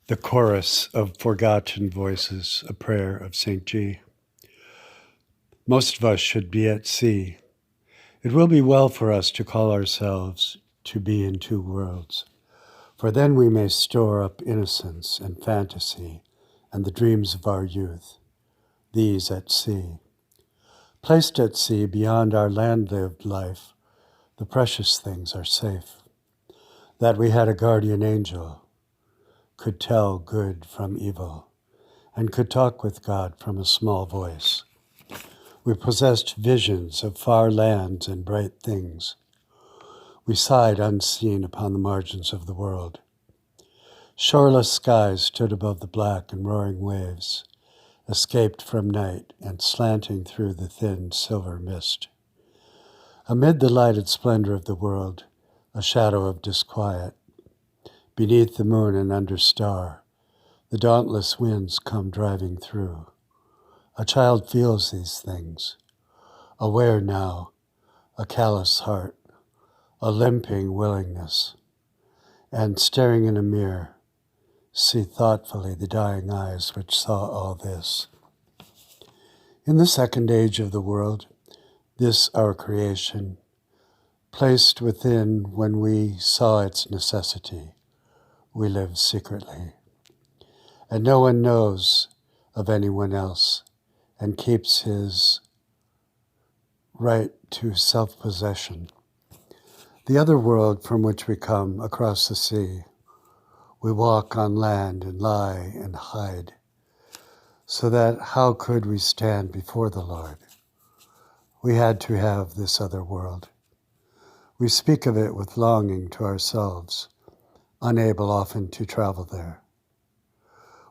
The chorus of forgotten voices, a prayer of St. G. Most of us should be at sea. It will be well for us to call ourselves to be in two worlds, for then we may store up innocence and fantasy and the dreams of our youth, these at sea. Placed at sea beyond our land-lived life, the precious things are safe. That we had a guardian angel, could tell good from evil, and could talk with God from a small voice. We possessed visions of far lands and bright things. We sighed unseen upon the margins of the world. Shoreless skies stood above the black and roaring waves, escaped from night and slanting through the thin silver mist. Amid the lighted splendor of the world, a shadow of disquiet. Beneath the moon and under star, the dauntless winds come driving through. A child feels these things, aware now, a callous heart, a limping willingness, and staring in a mirror, see thoughtfully the dying eyes which saw all this. In the second age of the world, this our creation, placed within when we saw its necessity, we live secretly. And no one knows of anyone else and keeps his right to self-possession. The other world from which we come across the sea, we walk on land and lie and hide, so that how could we stand before the Lord? We had to have this other world. We speak of it with longing to ourselves, unable often to travel there.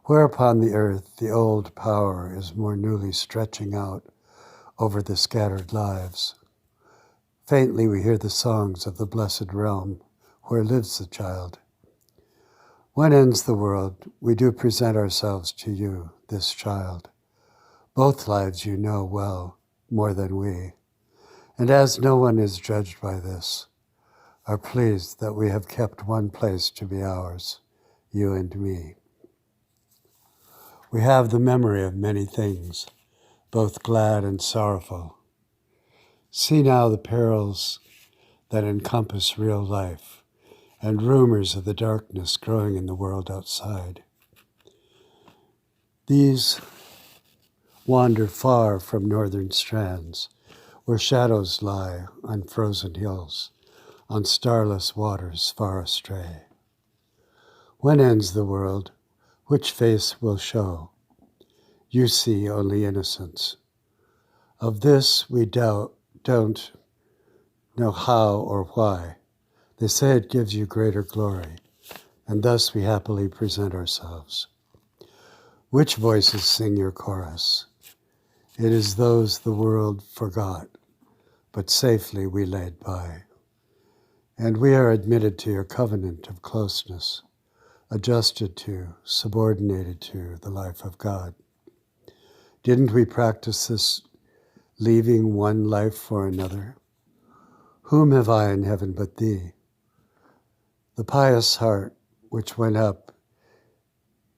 Where upon the earth the old power is more newly stretching out over the scattered lives. Faintly we hear the songs of the blessed realm where lives the child. When ends the world, we do present ourselves to you, this child. Both lives you know well, more than we, and as no one is judged by this, are pleased that we have kept one place to be ours, you and me. We have the memory of many things, both glad and sorrowful. See now the perils that encompass real life, and rumors of the darkness growing in the world outside. These wander far from northern strands, where shadows lie on frozen hills, on starless waters far astray. When ends the world, which face will show? You see only innocence. Of this we don't know how or why. They say it gives you greater glory, and thus we happily present ourselves. Which voices sing your chorus? It is those the world forgot, but safely we laid by. And we are admitted to your covenant of closeness, adjusted to, subordinated to the life of God. Didn't we practice this, leaving one life for another? Whom have I in heaven but thee? The pious heart which went up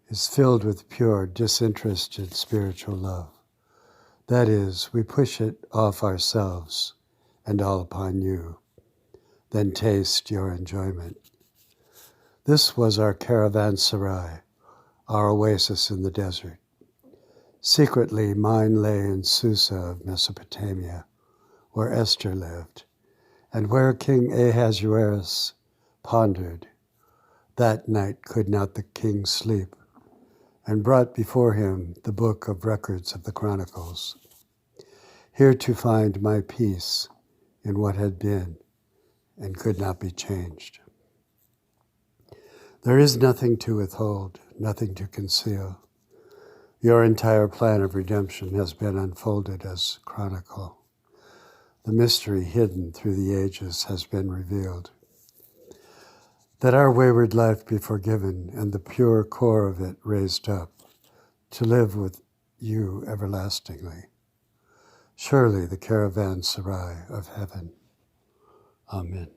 is filled with pure, disinterested spiritual love. That is, we push it off ourselves and all upon you, then taste your enjoyment. This was our caravanserai, our oasis in the desert. Secretly, mine lay in Susa of Mesopotamia, where Esther lived, and where King Ahasuerus pondered. That night could not the king sleep, and brought before him the book of records of the Chronicles, here to find my peace in what had been and could not be changed. There is nothing to withhold, nothing to conceal. Your entire plan of redemption has been unfolded as chronicle. The mystery hidden through the ages has been revealed. That our wayward life be forgiven and the pure core of it raised up, to live with you everlastingly. Surely the caravanserai of heaven. Amen.